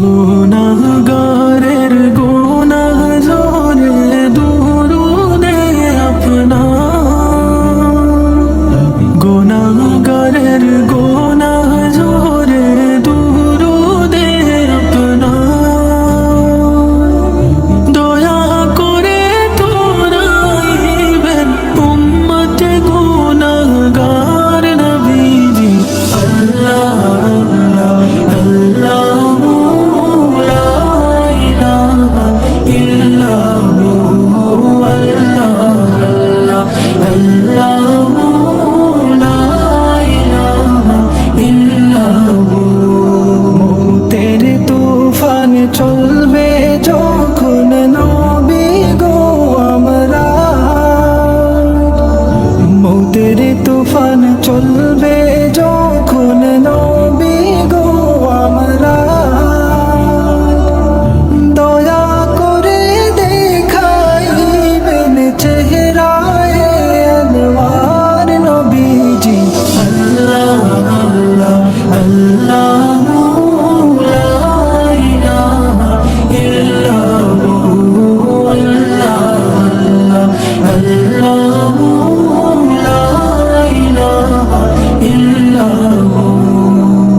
গুনাহগারের গুনাহ ঝরে দুরুদে আপনার, গুনাহগারের গুনাহ ঝরে দুরুদে আপনার। দয়া করে তোরাইবেন উম্মতে গুনাহগার নবীজি। আল্লাহ আল্লাহ চলবে যখন নবী গো আমরা, মৌতের তুফান চলবে যখন নবী গো আমরা। দয়া করে দেখাইবেন চেহারায় আনওয়ার নবীজি। আল্লাহ আল্লাহ আল্লাহ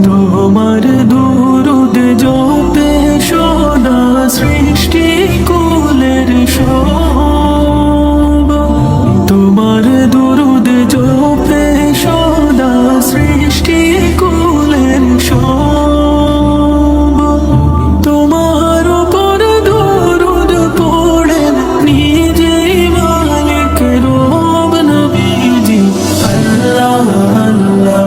তোমার দুরুদ জপে সদা সৃষ্টি কুলের সব, তোমার দুরুদ জপে সদা সৃষ্টি কুলের সব। তোমার উপর দুরুদ পড়েন নিজেই মালিক রব নবীজি। আল্লাহ আল্লাহ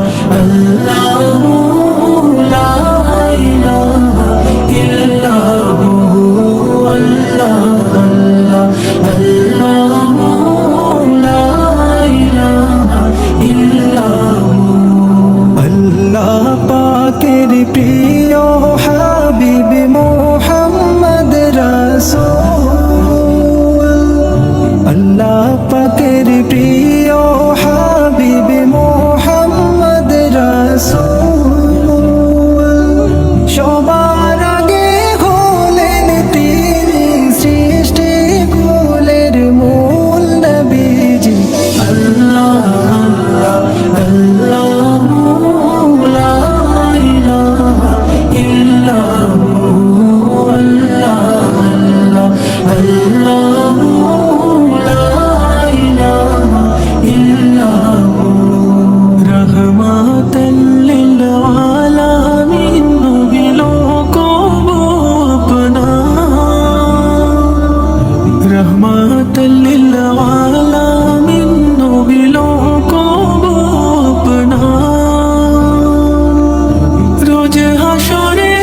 আল্লাহ পাকের প্রিয় হাবিব মুহাম্মদ রাসূল, আল্লাহ পাকের প্রিয় হাবিব মুহাম্মদ রাসূল। সবার আগে হলেন তিনি সৃষ্টি কুলের মূল নবীজি। আল্লাহ আল্লাহ আল্লাহ রহমাতাল লিল আলামিন নবী লোকোं अपना, রহমাতাল লিল আলামিন নবী লোকোं अपना। রোজ হাশরে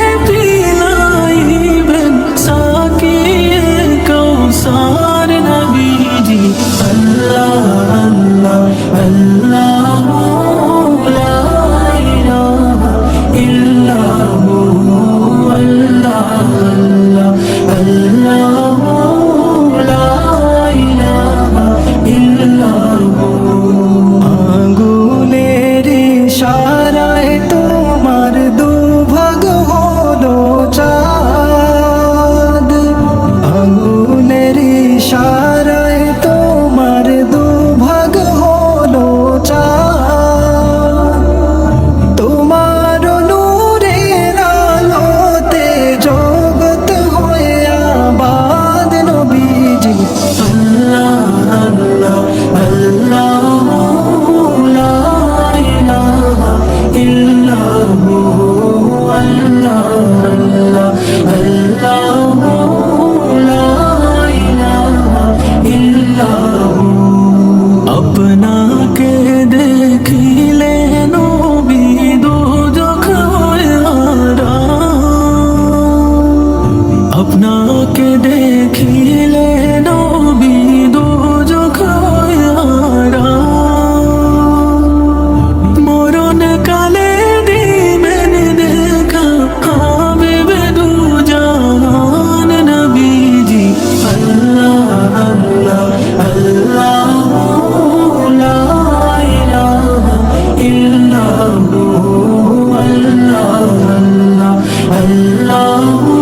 আল্লাহু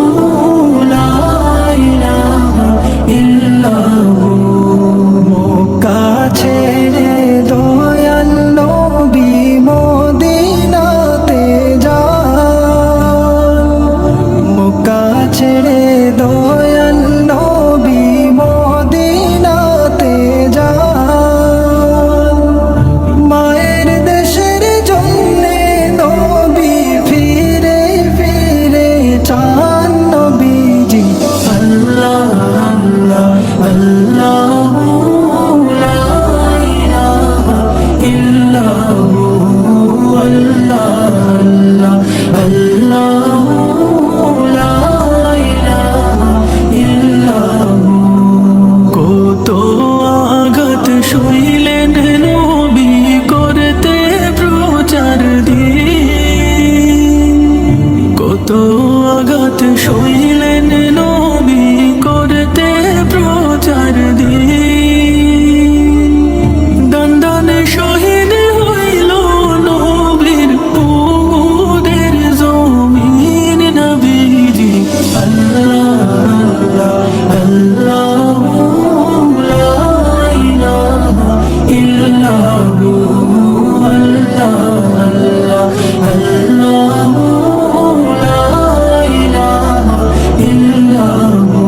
লা ইলাহা ইল্লাহু মক্কা ছেড়ে দয়াল নবী মদিনাতে যান মক্কা ছেড়ে দয়াল নবী মদিনাতে যান মায়ের দেশের জন্যে নবী ফিরে ফিরে চান নবীজি আল্লাহ আল্লাহ আল্লাহু লা ইলাহা ইল্লাহু আল্লাহ আল্লাহ আল্লাহু লা ইলাহা ইল্লাহু কত আঘাত সইলেন নবী করতে প্রচার দিন কত আঘাত সইলেন নবী করতে প্রচার দিন দান দানে শহীদ হইল নবীর উহুদের জমিন নবীজি আল্লাহ আল্লাহ আল্লাহু লা ইলাহা ইল্লাহু আল্লাহ আল্লাহ আল্লাহু লা ইলাহা ইল্লাহু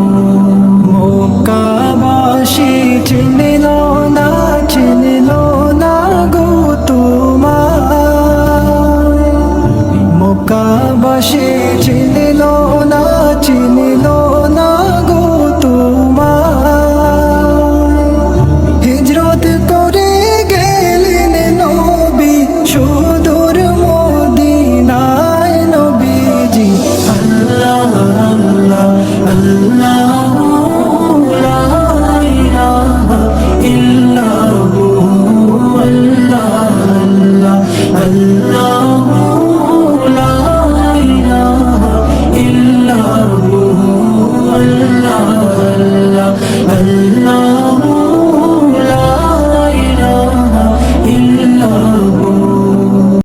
মক্কাবাসী চিনল না গো তোমার মক্কাবাসী চিনল না গো তোমার হিজরত করে গেলেন নবী সুদূর মদিনায় নবীজি আল্লাহ আল্লাহ আল্লাহু লা ইলাহা ইল্লাহু আল্লাহ আল্লাহ আল্লাহু লা ইলাহা ইল্লাহু আল্লাহ আল্লাহ আল্লাহ